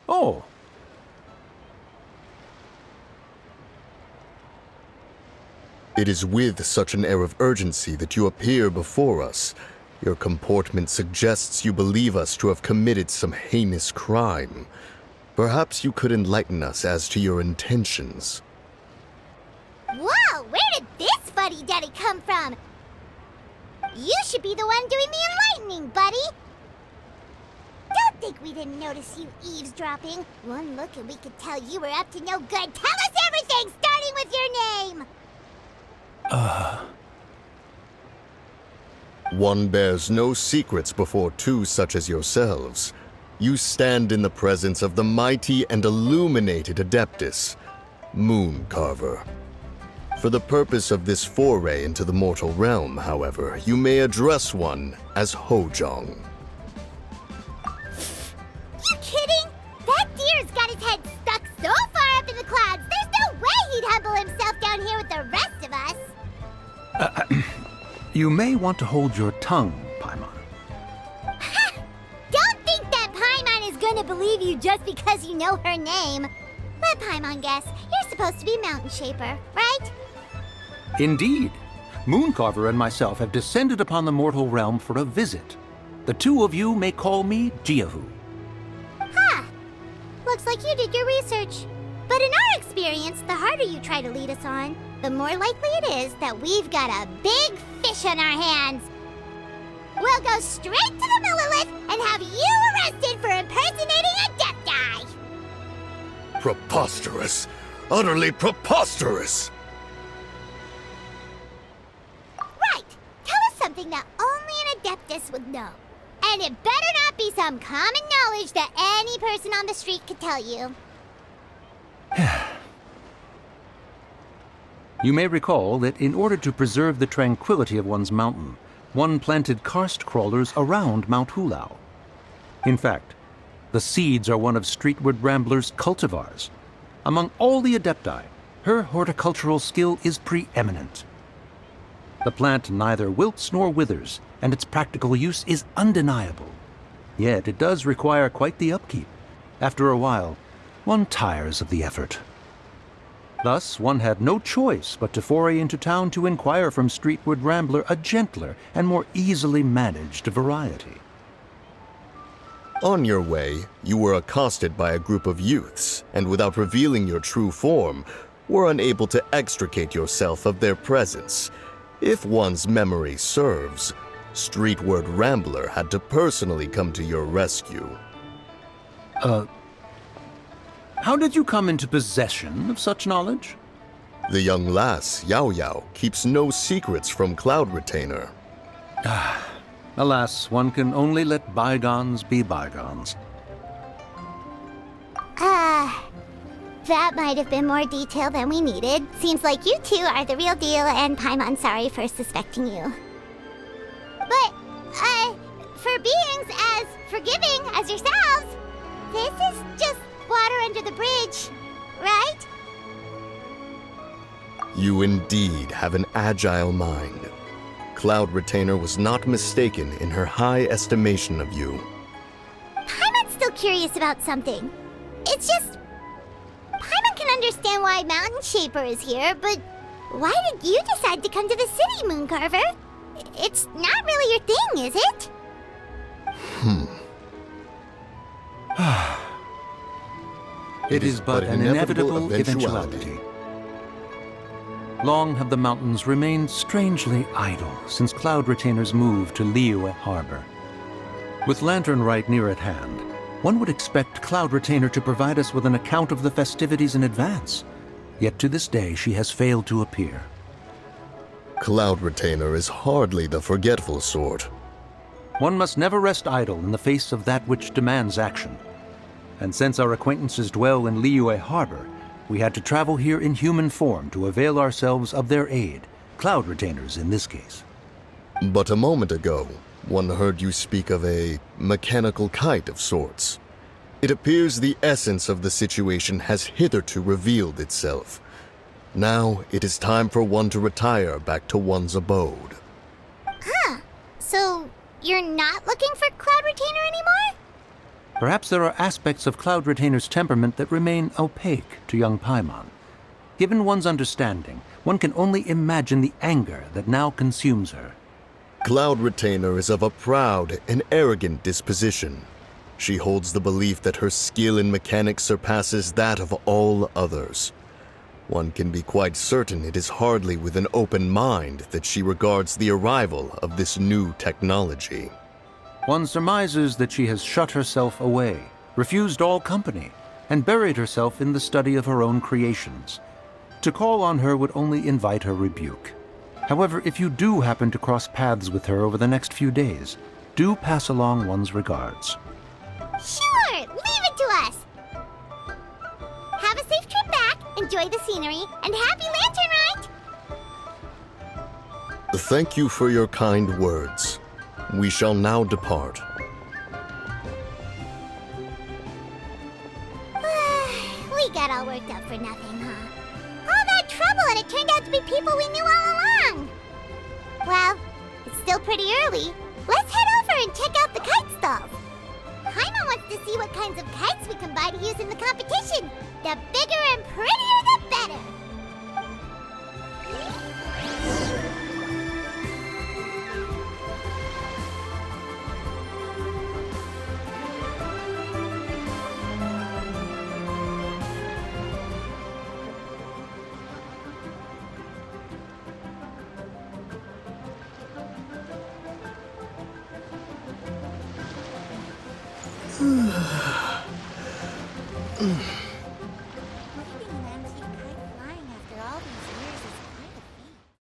Oh. It is with such an air of urgency that you appear before us. Your comportment suggests you believe us to have committed some heinous crime. Perhaps you could enlighten us as to your intentions. Whoa, where did this fuddy-duddy come from? You should be the one doing the enlightening, buddy. Don't think we didn't notice you eavesdropping. One look and we could tell you were up to no good. Tell us everything, starting with your name. One bears no secrets before two such as yourselves. You stand in the presence of the mighty and illuminated Adeptus, Moon Carver. For the purpose of this foray into the mortal realm, however, you may address one as Hojong. You kidding? That deer's got his head stuck so far up in the clouds, there's no way he'd humble himself down here with the rest of us. You may want to hold your tongue, Paimon. Don't think that Paimon is gonna believe you just because you know her name. Let Paimon guess. You're supposed to be Mountain Shaper, right? Indeed. Mooncarver and myself have descended upon the mortal realm for a visit. The two of you may call me Jiahu. Huh. Looks like you did your research. But in our experience, the harder you try to lead us on, the more likely it is that we've got a big fish on our hands. We'll go straight to the Millilith and have you arrested for impersonating Adepti! Preposterous! Utterly preposterous! Right! Tell us something that only an Adeptus would know. And it better not be some common knowledge that any person on the street could tell you. You may recall that in order to preserve the tranquility of one's mountain, one planted karst crawlers around Mount Hulao. In fact, the seeds are one of Streetward Rambler's cultivars. Among all the Adepti, her horticultural skill is preeminent. The plant neither wilts nor withers, and its practical use is undeniable. Yet it does require quite the upkeep. After a while, one tires of the effort. Thus, one had no choice but to foray into town to inquire from Streetward Rambler a gentler and more easily managed variety. On your way, you were accosted by a group of youths, and without revealing your true form, were unable to extricate yourself of their presence. If one's memory serves, Streetward Rambler had to personally come to your rescue. How did you come into possession of such knowledge? The young lass, Yao Yao, keeps no secrets from Cloud Retainer. Alas, one can only let bygones be bygones. That might have been more detail than we needed. Seems like you two are the real deal, and Paimon's sorry for suspecting you. But, for beings as forgiving as yourselves, this is just water under the bridge, right? You indeed have an agile mind. Cloud Retainer was not mistaken in her high estimation of you. Paimon's still curious about something. It's just... Paimon can understand why Mountain Shaper is here, but why did you decide to come to the city, Mooncarver? It's not really your thing, is it? It is but an inevitable eventuality. Long have the mountains remained strangely idle since Cloud Retainer's move to Liyue Harbor. With Lantern Rite near at hand, one would expect Cloud Retainer to provide us with an account of the festivities in advance. Yet to this day she has failed to appear. Cloud Retainer is hardly the forgetful sort. One must never rest idle in the face of that which demands action. And since our acquaintances dwell in Liyue Harbor, we had to travel here in human form to avail ourselves of their aid, Cloud Retainers in this case. But a moment ago, one heard you speak of a mechanical kite of sorts. It appears the essence of the situation has hitherto revealed itself. Now it is time for one to retire back to one's abode. Huh. So, you're not looking for Cloud Retainer anymore? Perhaps there are aspects of Cloud Retainer's temperament that remain opaque to young Paimon. Given one's understanding, one can only imagine the anger that now consumes her. Cloud Retainer is of a proud and arrogant disposition. She holds the belief that her skill in mechanics surpasses that of all others. One can be quite certain it is hardly with an open mind that she regards the arrival of this new technology. One surmises that she has shut herself away, refused all company, and buried herself in the study of her own creations. To call on her would only invite her rebuke. However, if you do happen to cross paths with her over the next few days, do pass along one's regards. Sure, leave it to us. Have a safe trip back, enjoy the scenery, and happy lantern ride! Thank you for your kind words. We shall now depart. We got all worked up for nothing, huh? All that trouble and it turned out to be people we knew all along! Well, it's still pretty early. Let's head over and check out the kite stalls. Paimon wants to see what kinds of kites we can buy to use in the competition. The bigger and prettier, the better!